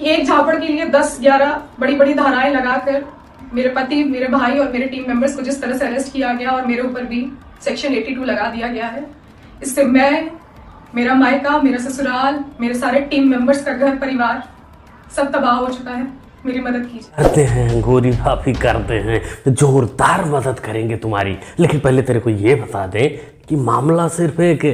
कि एक झापड़ के लिए 10-11 बड़ी बड़ी धाराएं लगाकर मेरे पति, मेरे भाई और मेरे टीम मेंबर्स को जिस तरह से अरेस्ट किया गया और मेरे ऊपर भी सेक्शन 82 लगा दिया गया है, इससे मैं, मेरा मायका, मेरा ससुराल, मेरे सारे टीम मेंबर्स का घर परिवार सब तबाह हो चुका है। मेरी मदद कीजिए। करते हैं गोरी भाभी, करते हैं, जोरदार मदद करेंगे तुम्हारी। लेकिन पहले तेरे को ये बता दें कि मामला सिर्फ एक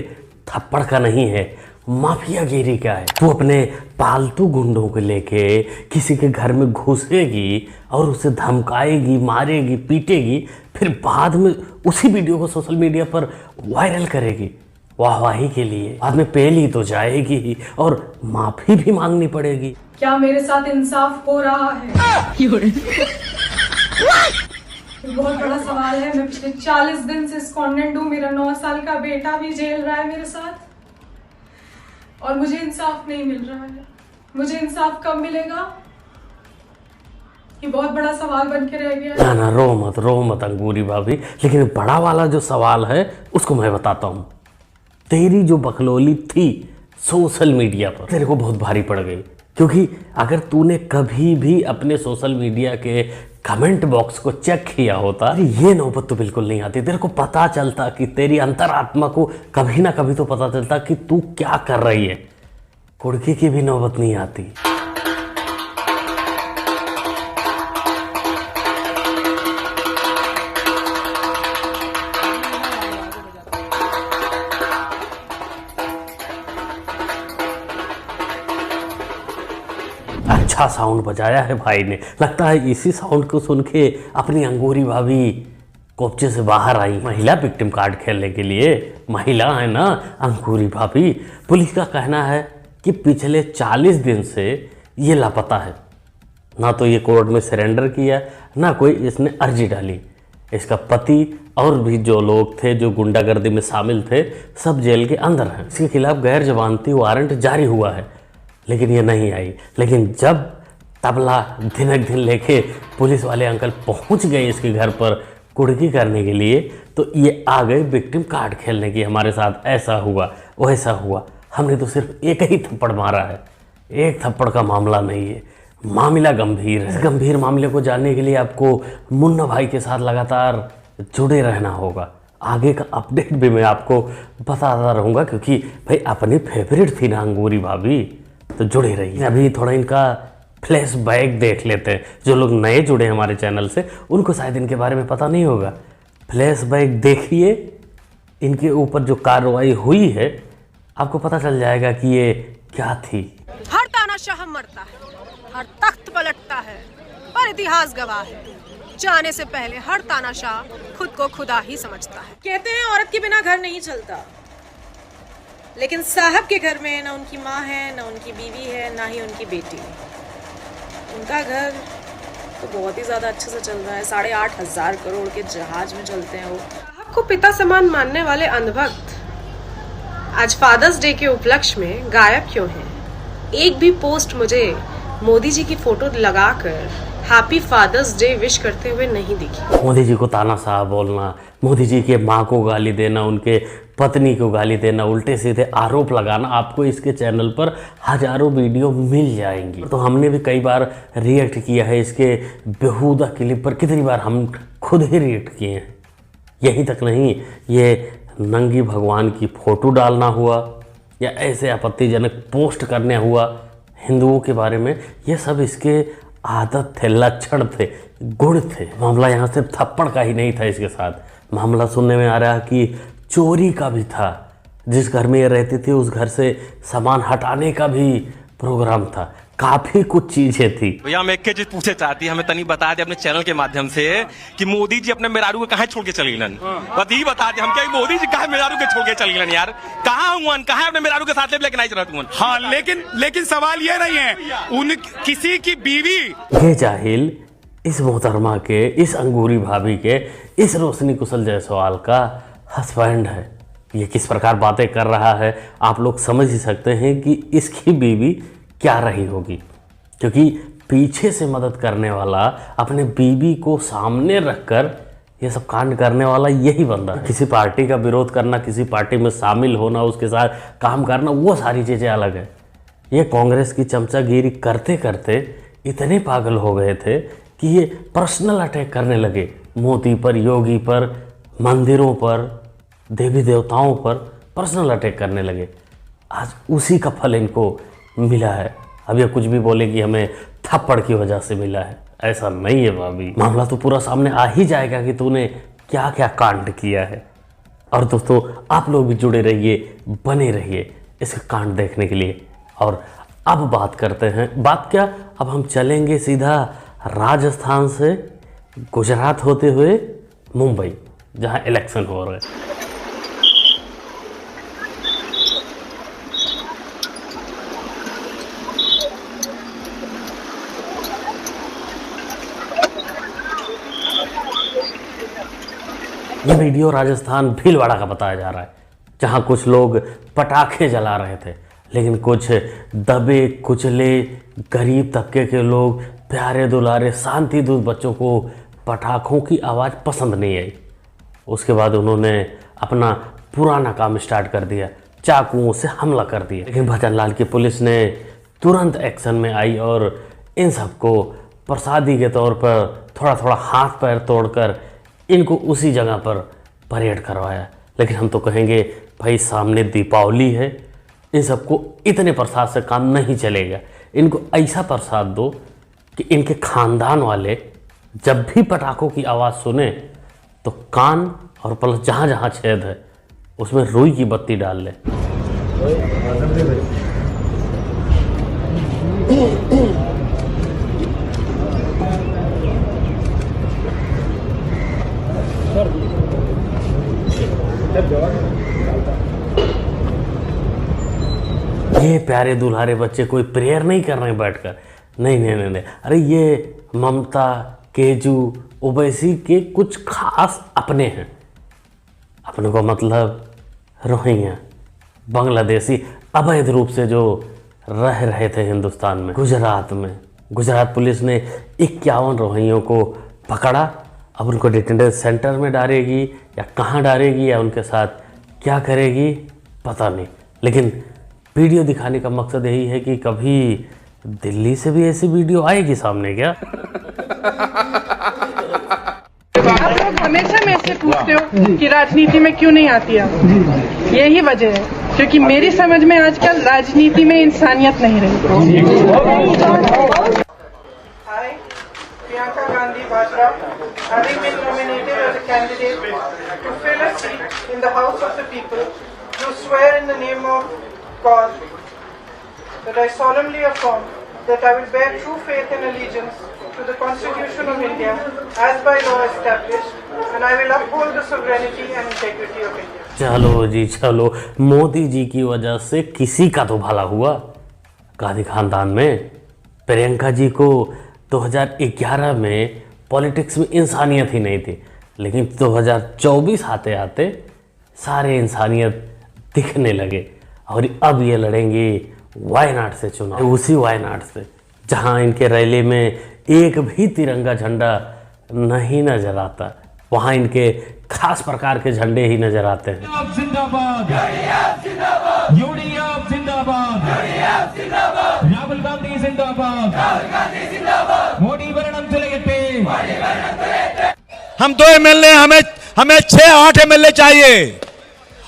थप्पड़ का नहीं है, माफियागिरी का है। तू अपने पालतू गुंडों को लेके किसी के घर में घुसेगी और उसे धमकाएगी, मारेगी, पीटेगी, फिर बाद में उसी वीडियो को सोशल मीडिया पर वायरल करेगी वाहवाही के लिए। बाद में पेल ही तो जाएगी और माफी भी मांगनी पड़ेगी। क्या मेरे साथ इंसाफ हो रहा है? बहुत बड़ा सवाल है। मैं पिछले 40 दिन से स्कॉन्डेंट हूँ। मेरा 9 साल का बेटा भी जेल रहा है मेरे साथ और मुझे इंसाफ नहीं मिल रहा है। मुझे इंसाफ कब मिलेगा? ये बहुत बड़ा सवाल बन के रह गया है। ना रो मत अंगूरी भाभी। लेकिन बड़ा वाला जो सवाल है उसको मैं बताता हूँ। तेरी जो बकलोली थी सोशल मीडिया पर तेरे को बहुत भारी पड़ गई, क्योंकि अगर तूने कभी भी अपने सोशल मीडिया के कमेंट बॉक्स को चेक किया होता, ये नौबत तो बिल्कुल नहीं आती। तेरे को पता चलता कि तेरी अंतरात्मा को कभी ना कभी तो पता चलता कि तू क्या कर रही है। कुड़की की भी नौबत नहीं आती। अच्छा साउंड बजाया है भाई ने। लगता है इसी साउंड को सुन के अपनी अंगूरी भाभी कोपचे से बाहर आई। महिला विक्टिम कार्ड खेलने के लिए महिला है ना अंगूरी भाभी। पुलिस का कहना है कि पिछले 40 दिन से ये लापता है। ना तो ये कोर्ट में सरेंडर किया, ना कोई इसने अर्जी डाली। इसका पति और भी जो लोग थे जो गुंडागर्दी में शामिल थे सब जेल के अंदर हैं। इसके खिलाफ गैर जमानती वारंट जारी हुआ है, लेकिन ये नहीं आई। लेकिन जब तबला धिनक धिन लेके पुलिस वाले अंकल पहुंच गए इसके घर पर कुड़की करने के लिए, तो ये आ गए विक्टिम कार्ड खेलने की। हमारे साथ ऐसा हुआ, वैसा हुआ। हमने तो सिर्फ एक ही थप्पड़ मारा है, एक थप्पड़ का मामला नहीं है, मामला गंभीर है। इस गंभीर मामले को जानने के लिए आपको मुन्ना भाई के साथ लगातार जुड़े रहना होगा। आगे का अपडेट भी मैं आपको बताता रहूँगा, क्योंकि भाई अपनी फेवरेट थी ना अंगूरी भाभी, तो जुड़े रहिए। अभी थोड़ा इनका फ्लैशबैक देख लेते हैं। जो लोग नए जुड़े हमारे चैनल से उनको शायद इनके बारे में पता नहीं होगा। फ्लैशबैक देखिए, इनके ऊपर जो कार्रवाई हुई है आपको पता चल जाएगा कि ये क्या थी। हर तानाशाह मरता है, हर तख्त पलटता है, पर इतिहास गवाह है, जाने से पहले हर तानाशाह खुद को खुदा ही समझता है। कहते हैं औरत के बिना घर नहीं चलता, लेकिन साहब के घर में ना उनकी माँ है, ना उनकी बीवी है, ना ही उनकी बेटी। उनका घर तो बहुत ही ज़्यादा अच्छे से चल रहा है। 8,500 करोड़ के जहाज में चलते हैं वो। साहब को पिता समान मानने वाले अंधभक्त आज फादर्स डे के उपलक्ष्य में गायब क्यों हैं? एक भी पोस्ट मुझे मोदी जी की फोटो लगाकर हैप्पी फादर्स डे विश करते हुए नहीं दिखी। मोदी जी को तानाशाह बोलना, मोदी जी के माँ को गाली देना, उनके पत्नी को गाली देना, उल्टे सीधे आरोप लगाना, आपको इसके चैनल पर हजारों वीडियो मिल जाएंगी। तो हमने भी कई बार रिएक्ट किया है इसके बेहुदा क्लिप पर। कितनी बार हम खुद ही रिएक्ट किए हैं। यही तक नहीं, ये नंगी भगवान की फोटो डालना हुआ या ऐसे आपत्तिजनक पोस्ट करने हुआ हिंदुओं के बारे में, ये सब इसके आदत थे, लक्षण थे, गुण थे। मामला यहाँ सिर्फ थप्पड़ का ही नहीं था इसके साथ। मामला सुनने में आ रहा कि चोरी का भी था। जिस घर में ये रहती थी उस घर से सामान हटाने का भी प्रोग्राम था। काफी कुछ चीजें थी। भैया हम एक चीज पूछे चाहती, हमें तनी बता दे अपने चैनल के माध्यम से कि मोदी जी अपने मेहरारू को कहाँ छोड़ के चली गिलन। बस यही बता दे हम, क्या मोदी जी कहाँ मेहरारू के छोड़ के चली गिलन यार? कहाँ हुआ, कहाँ अपने मेहरारू के साथ लेके नहीं चला तुम? हाँ, लेकिन सवाल ये नहीं है उन किसी की बीवी। ये जाहिल इस मोहतरमा के, इस अंगूरी भाभी के, इस रोशनी कुशल जायसवाल का हस्बैंड है। ये किस प्रकार बातें कर रहा है आप लोग समझ ही सकते हैं कि इसकी बीवी क्या रही होगी, क्योंकि पीछे से मदद करने वाला, अपने बीवी को सामने रखकर ये सब कांड करने वाला यही बंदा है। किसी पार्टी का विरोध करना, किसी पार्टी में शामिल होना, उसके साथ काम करना, वो सारी चीज़ें अलग है। ये कांग्रेस की चमचागिरी करते करते इतने पागल हो गए थे कि ये पर्सनल अटैक करने लगे मोदी पर, योगी पर, मंदिरों पर, देवी देवताओं पर पर्सनल अटैक करने लगे। आज उसी का फल इनको मिला है। अब ये कुछ भी बोले कि हमें थप्पड़ की वजह से मिला है, ऐसा नहीं है भाभी। मामला तो पूरा सामने आ ही जाएगा कि तूने क्या क्या कांड किया है। और दोस्तों आप लोग भी जुड़े रहिए, बने रहिए इसका कांड देखने के लिए। और अब बात करते हैं, बात क्या, अब हम चलेंगे सीधा राजस्थान से गुजरात होते हुए मुंबई, जहां इलेक्शन हो रहा है। ये वीडियो राजस्थान भीलवाड़ा का बताया जा रहा है, जहाँ कुछ लोग पटाखे जला रहे थे, लेकिन कुछ दबे कुचले गरीब तबके के लोग, प्यारे दुलारे शांति दूत बच्चों को पटाखों की आवाज़ पसंद नहीं आई। उसके बाद उन्होंने अपना पुराना काम स्टार्ट कर दिया, चाकुओं से हमला कर दिया। लेकिन भजनलाल की पुलिस ने तुरंत एक्शन में आई और इन सबको प्रसादी के तौर पर थोड़ा थोड़ा हाथ पैर तोड़कर इनको उसी जगह पर परेड करवाया। लेकिन हम तो कहेंगे भाई सामने दीपावली है, इन सबको इतने प्रसाद से काम नहीं चलेगा। इनको ऐसा प्रसाद दो कि इनके खानदान वाले जब भी पटाखों की आवाज़ सुने तो कान और प्लस जहाँ जहाँ छेद है उसमें रुई की बत्ती डाल ले। ये प्यारे दुल्हारे बच्चे कोई प्रेयर नहीं कर रहे हैं बैठकर, नहीं नहीं नहीं नहीं, अरे ये ममता, केजू, ओवैसी के कुछ खास अपने हैं। अपने को मतलब रोहिंग्या, बांग्लादेशी अवैध रूप से जो रह रहे थे हिंदुस्तान में, गुजरात में। गुजरात पुलिस ने 51 रोहिंग्यों को पकड़ा। अब उनको डिटेंशन सेंटर में डालेगी या कहाँ डालेगी या उनके साथ क्या करेगी पता नहीं। लेकिन वीडियो दिखाने का मकसद यही है कि कभी दिल्ली से भी ऐसी वीडियो आएगी सामने क्या? आप लोग हमेशा मेरे से पूछते हो कि राजनीति में क्यों नहीं आती आप, यही वजह है क्योंकि मेरी समझ में आजकल राजनीति में इंसानियत नहीं रही। Priyanka Gandhi Bajra, having been nominated as a candidate to fill a seat in the House of the People, do swear in the name of God that I solemnly affirm that I will bear true faith and allegiance to the Constitution of India as by law established, and I will uphold the sovereignty and integrity of India. चलो जी चलो, मोदी जी की वजह से किसी का तो भला हुआ। गांधी खानदान में प्रियंका जी को 2011 में पॉलिटिक्स में इंसानियत ही नहीं थी, लेकिन 2024 आते आते सारे इंसानियत दिखने लगे। और अब ये लड़ेंगे वायनाड से चुनाव, उसी वायनाड से जहां इनके रैली में एक भी तिरंगा झंडा नहीं नजर आता, वहां इनके खास प्रकार के झंडे ही नजर आते हैं। राहुल गांधी जिंदाबाद, मोदी वर्णम चलेगट्टे। हम 2 एमएलए, हमें 6-8 एमएलए चाहिए।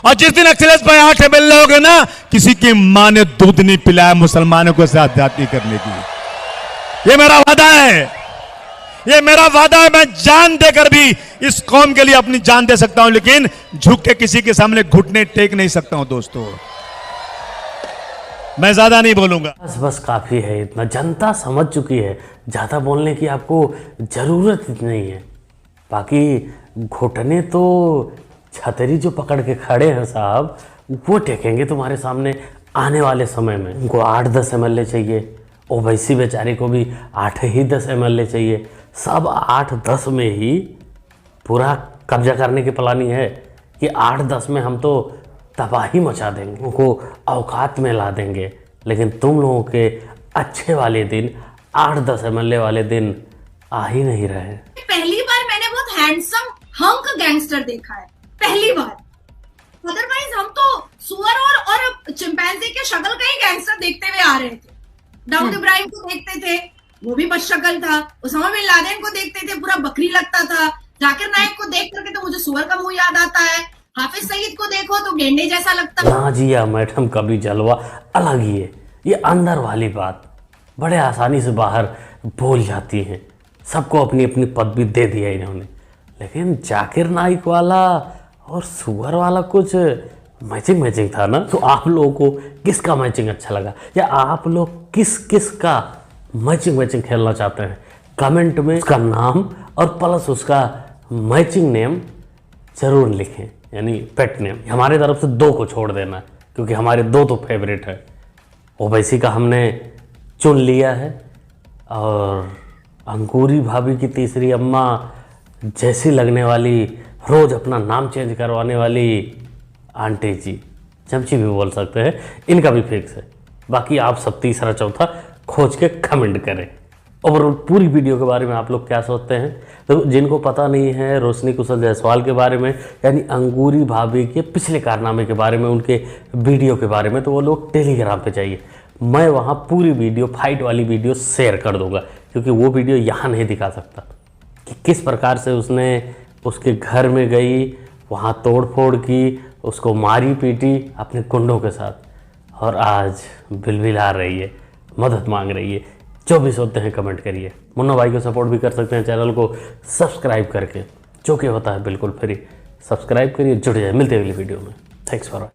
और जिस दिन अखिलेश भाई 8 एमएलए हो गए ना, किसी की मां ने दूध नहीं पिलाया मुसलमानों को आध्यात्मिक करने की। ये मेरा वादा है, ये मेरा वादा है। मैं जान देकर भी इस कौम के लिए अपनी जान दे सकता हूं, लेकिन झुक के किसी के सामने घुटने टेक नहीं सकता हूं। दोस्तों मैं ज्यादा नहीं बोलूंगा, बस काफ़ी है इतना। जनता समझ चुकी है, ज़्यादा बोलने की आपको ज़रूरत नहीं है। बाकी घुटने तो छतरी जो पकड़ के खड़े हैं साहब, वो टेकेंगे तुम्हारे सामने आने वाले समय में। उनको 8-10 एमएलए चाहिए, ओवैसी बेचारे को भी 8 ही 10 एमएलए चाहिए। सब 8-10 में ही पूरा कब्जा करने की प्लानिंग है कि 8-10 में हम तो तबाही मचा देंगे, उनको औकात में ला देंगे। लेकिन तुम लोगों के अच्छे वाले दिन, 8-10 एमएलए वाले दिन आ ही नहीं रहे। पहली बार मैंने बहुत हैंडसम हंक गैंगस्टर देखा है, पहली बार। अदरवाइज हम तो सुअर और चिंपैंजी के शक्ल का ही गैंगस्टर देखते हुए आ रहे थे। दाऊद इब्राहिम को देखते थे, वो भी बदशक्ल था। उसामा बिन लादेन को देखते थे, पूरा बकरी लगता था। जाकिर नाइक को देख करके तो मुझे सुअर का मुंह याद आता है। हाफिज सईद को देखो तो गेंडे जैसा लगता है। नाजिया मैडम का भी जलवा अलग ही है। ये अंदर वाली बात बड़े आसानी से बाहर बोल जाती हैं। सबको अपनी अपनी पदवी दे दिया इन्होंने। लेकिन जाकिर नाइक वाला और सुअर वाला कुछ मैचिंग था ना। तो आप लोगों को किसका मैचिंग अच्छा लगा, या आप लोग किस का मैचिंग खेलना चाहते हैं, कमेंट में उसका नाम और प्लस उसका मैचिंग नेम जरूर लिखें, यानी पेट नेम। हमारे तरफ से 2 को छोड़ देना, क्योंकि हमारे 2 तो फेवरेट है। ओवैसी का हमने चुन लिया है, और अंकुरी भाभी की तीसरी अम्मा जैसी लगने वाली, रोज़ अपना नाम चेंज करवाने वाली आंटी जी, चमची भी बोल सकते हैं, इनका भी फिक्स है। बाकी आप सब तीसरा चौथा खोज के कमेंट करें। ओवरऑल पूरी वीडियो के बारे में आप लोग क्या सोचते हैं? तो जिनको पता नहीं है रोशनी कुशल जायसवाल के बारे में, यानी अंगूरी भाभी के पिछले कारनामे के बारे में, उनके वीडियो के बारे में, तो वो लोग टेलीग्राम पे जाइए। मैं वहाँ पूरी वीडियो, फाइट वाली वीडियो शेयर कर दूंगा, क्योंकि वो वीडियो यहाँ नहीं दिखा सकता कि किस प्रकार से उसने उसके घर में गई, वहाँ तोड़ फोड़ की, उसको मारी पीटी अपने गुंडों के साथ, और आज बिलबिला रही है, मदद मांग रही है। जो भी सोचते हैं कमेंट करिए। मुन्ना भाई को सपोर्ट भी कर सकते हैं चैनल को सब्सक्राइब करके, जो कि होता है बिल्कुल फ्री। सब्सक्राइब करिए, जुड़ जाए। मिलते हैं अगली वीडियो में। Thanks for